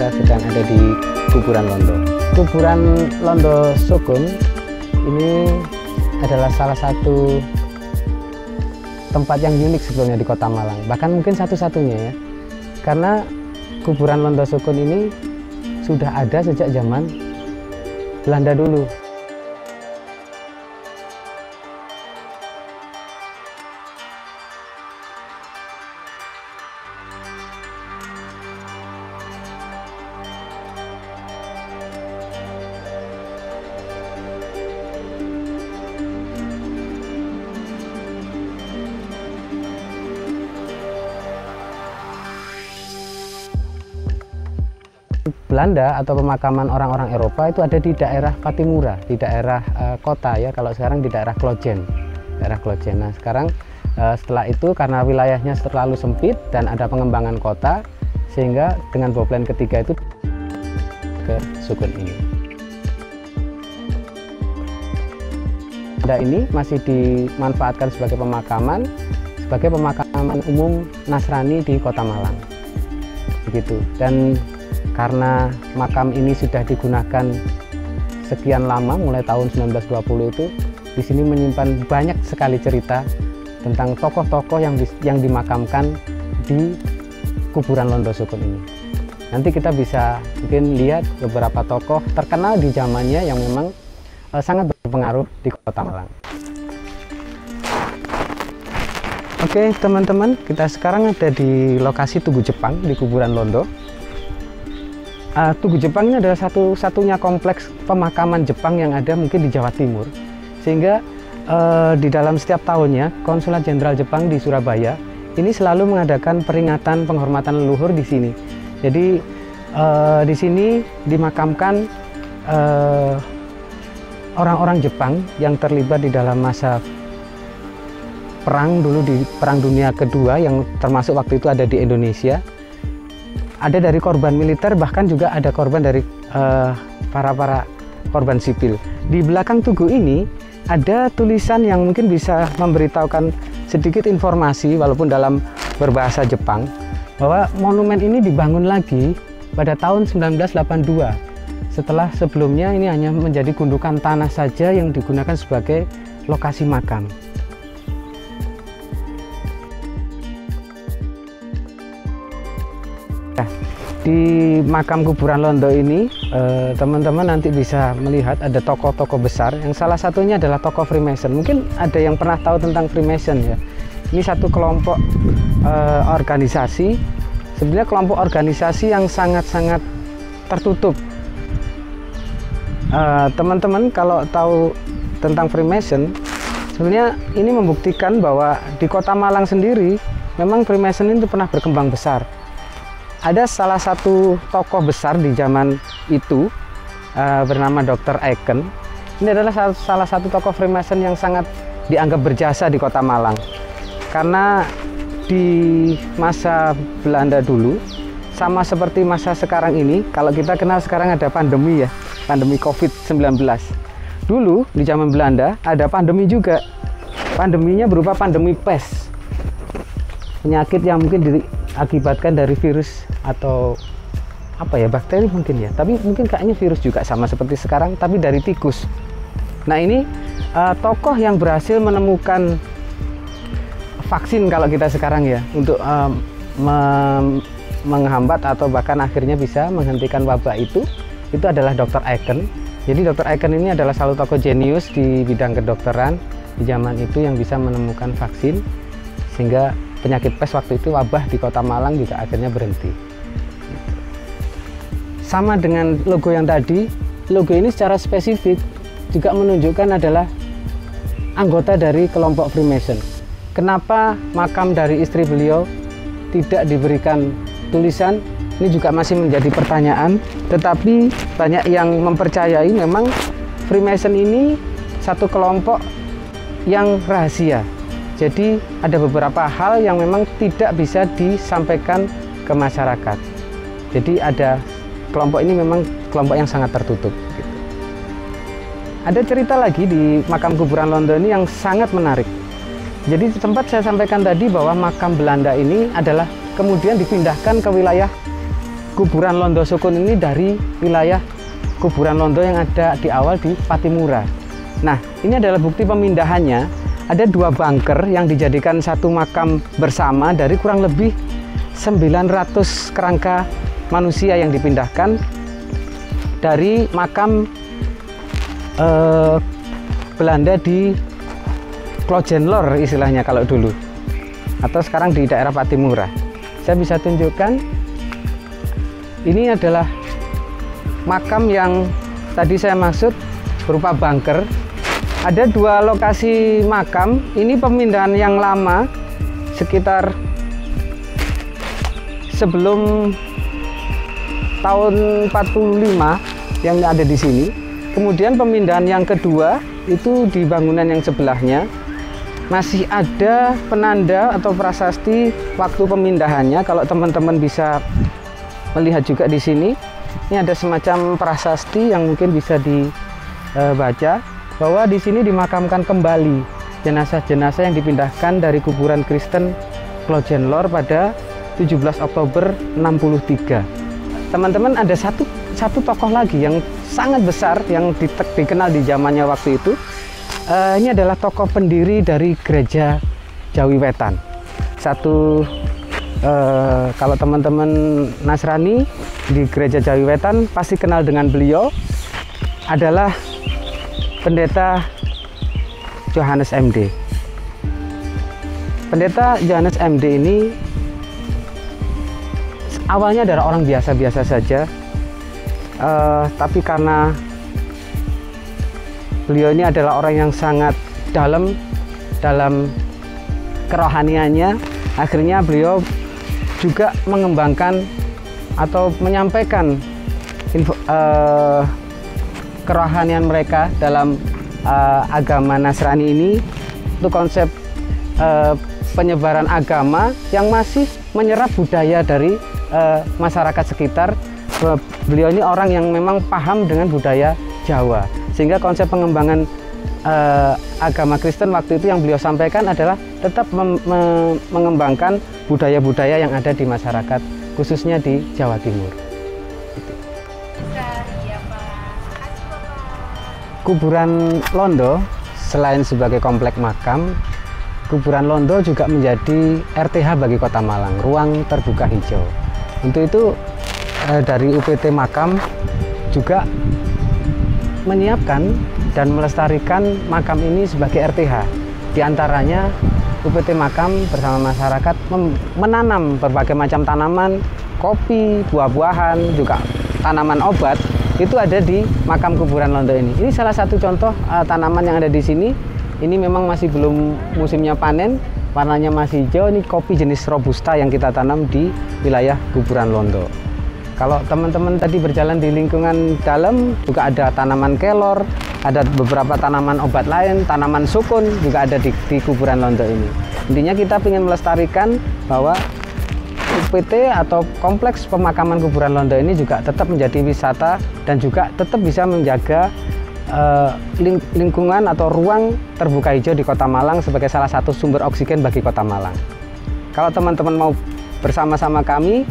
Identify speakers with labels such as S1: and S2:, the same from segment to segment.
S1: kita sedang ada di kuburan Londo. Kuburan Londo Sukun ini adalah salah satu tempat yang unik sebetulnya di Kota Malang, bahkan mungkin satu-satunya ya, karena kuburan Londo Sukun ini sudah ada sejak zaman Belanda dulu. Belanda atau pemakaman orang-orang Eropa itu ada di daerah Pattimura, di daerah kota ya, kalau sekarang di daerah Klojen. Nah sekarang setelah itu karena wilayahnya terlalu sempit dan ada pengembangan kota, sehingga dengan boplen ketiga itu ke Sukun ini. Ini masih dimanfaatkan sebagai pemakaman umum Nasrani di Kota Malang. Begitu. Dan karena makam ini sudah digunakan sekian lama, mulai tahun 1920 itu, di sini menyimpan banyak sekali cerita tentang tokoh-tokoh yang dimakamkan di kuburan Londo Sukun ini. Nanti kita bisa mungkin lihat beberapa tokoh terkenal di zamannya yang memang sangat berpengaruh di Kota Malang. Oke teman-teman, kita sekarang ada di lokasi Tugu Jepang di kuburan Londo. Tugu Jepang ini adalah satu-satunya kompleks pemakaman Jepang yang ada mungkin di Jawa Timur, sehingga di dalam setiap tahunnya Konsulat Jenderal Jepang di Surabaya ini selalu mengadakan peringatan penghormatan leluhur di sini. Jadi di sini dimakamkan orang-orang Jepang yang terlibat di dalam masa perang dulu, di Perang Dunia Kedua, yang termasuk waktu itu ada di Indonesia. Ada dari korban militer, bahkan juga ada korban dari para korban sipil. Di belakang tugu ini ada tulisan yang mungkin bisa memberitahukan sedikit informasi walaupun dalam berbahasa Jepang, bahwa monumen ini dibangun lagi pada tahun 1982. Setelah sebelumnya ini hanya menjadi gundukan tanah saja yang digunakan sebagai lokasi makam. Di makam kuburan Londo ini teman-teman nanti bisa melihat ada tokoh-tokoh besar, yang salah satunya adalah tokoh Freemason. Mungkin ada yang pernah tahu tentang Freemason ya. Ini satu kelompok organisasi, sebenarnya kelompok organisasi yang sangat-sangat tertutup. Teman-teman kalau tahu tentang Freemason, sebenarnya ini membuktikan bahwa di Kota Malang sendiri memang Freemason itu pernah berkembang besar. Ada salah satu tokoh besar di zaman itu bernama Dr. Aiken. Ini adalah salah satu tokoh Freemason yang sangat dianggap berjasa di Kota Malang. Karena di masa Belanda dulu, sama seperti masa sekarang ini, kalau kita kenal sekarang ada pandemi ya, pandemi COVID-19. Dulu di zaman Belanda ada pandemi juga. Pandeminya berupa pandemi pes. Penyakit yang mungkin diakibatkan dari virus atau apa ya, bakteri mungkin ya, tapi mungkin kayaknya virus juga sama seperti sekarang, tapi dari tikus. Nah ini tokoh yang berhasil menemukan vaksin kalau kita sekarang ya, untuk menghambat atau bahkan akhirnya bisa menghentikan wabah itu adalah Dr. Aiken. Jadi Dr. Aiken ini adalah salah satu tokoh jenius di bidang kedokteran di zaman itu yang bisa menemukan vaksin, sehingga penyakit pes waktu itu, wabah di Kota Malang juga akhirnya berhenti. Sama dengan logo yang tadi, logo ini secara spesifik juga menunjukkan adalah anggota dari kelompok Freemason. Kenapa makam dari istri beliau tidak diberikan tulisan? Ini juga masih menjadi pertanyaan, tetapi banyak yang mempercayai memang Freemason ini satu kelompok yang rahasia. Jadi ada beberapa hal yang memang tidak bisa disampaikan ke masyarakat. Jadi ada kelompok ini memang kelompok yang sangat tertutup. Ada cerita lagi di makam kuburan Londo ini yang sangat menarik. Jadi sempat saya sampaikan tadi bahwa makam Belanda ini adalah kemudian dipindahkan ke wilayah kuburan Londo Sukun ini dari wilayah kuburan Londo yang ada di awal di Patimura. Nah, ini adalah bukti pemindahannya. Ada 2 bunker yang dijadikan satu makam bersama dari kurang lebih 900 kerangka manusia yang dipindahkan dari makam Belanda di Klojenlor istilahnya kalau dulu, atau sekarang di daerah Patimura. Saya bisa tunjukkan, ini adalah makam yang tadi saya maksud berupa bunker. Ada 2 lokasi makam. Ini pemindahan yang lama, sekitar sebelum tahun 45 yang ada di sini. Kemudian pemindahan yang kedua itu di bangunan yang sebelahnya. Masih ada penanda atau prasasti waktu pemindahannya. Kalau teman-teman bisa melihat juga di sini, ini ada semacam prasasti yang mungkin bisa dibaca bahwa di sini dimakamkan kembali jenazah-jenazah yang dipindahkan dari kuburan Kristen Klojenlor pada 17 Oktober 63. Teman-teman, ada satu tokoh lagi yang sangat besar yang dikenal di zamannya waktu itu. Ini adalah tokoh pendiri dari gereja Jawi Wetan. Kalau teman-teman Nasrani di gereja Jawi Wetan pasti kenal dengan beliau, adalah Pendeta Johannes MD. Pendeta Johannes MD ini awalnya adalah orang biasa-biasa saja, tapi karena beliau ini adalah orang yang sangat dalam kerohaniannya, akhirnya beliau juga mengembangkan atau menyampaikan kerohanian mereka dalam agama Nasrani ini. Itu konsep penyebaran agama yang masih menyerap budaya dari masyarakat sekitar. Beliau ini orang yang memang paham dengan budaya Jawa, sehingga konsep pengembangan agama Kristen waktu itu yang beliau sampaikan adalah tetap mengembangkan budaya-budaya yang ada di masyarakat, khususnya di Jawa Timur. Kuburan Londo selain sebagai komplek makam, kuburan Londo juga menjadi RTH bagi Kota Malang, ruang terbuka hijau. Untuk itu dari UPT Makam juga menyiapkan dan melestarikan makam ini sebagai RTH. Di antaranya UPT Makam bersama masyarakat menanam berbagai macam tanaman, kopi, buah-buahan, juga tanaman obat. Itu ada di makam kuburan Londo ini. Ini salah satu contoh tanaman yang ada di sini. Ini memang masih belum musimnya panen, warnanya masih hijau. Ini kopi jenis robusta yang kita tanam di wilayah kuburan Londo. Kalau teman-teman tadi berjalan di lingkungan dalam, juga ada tanaman kelor, ada beberapa tanaman obat lain, tanaman sukun juga ada di kuburan Londo ini. Intinya kita ingin melestarikan bahwa UPT atau kompleks pemakaman kuburan Londo ini juga tetap menjadi wisata dan juga tetap bisa menjaga lingkungan atau ruang terbuka hijau di Kota Malang sebagai salah satu sumber oksigen bagi Kota Malang. Kalau teman-teman mau bersama-sama kami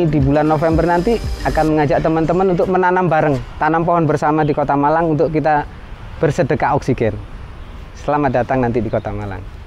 S1: di bulan November nanti akan mengajak teman-teman untuk menanam bareng, tanam pohon bersama di Kota Malang untuk kita bersedekah oksigen. Selamat datang nanti di Kota Malang.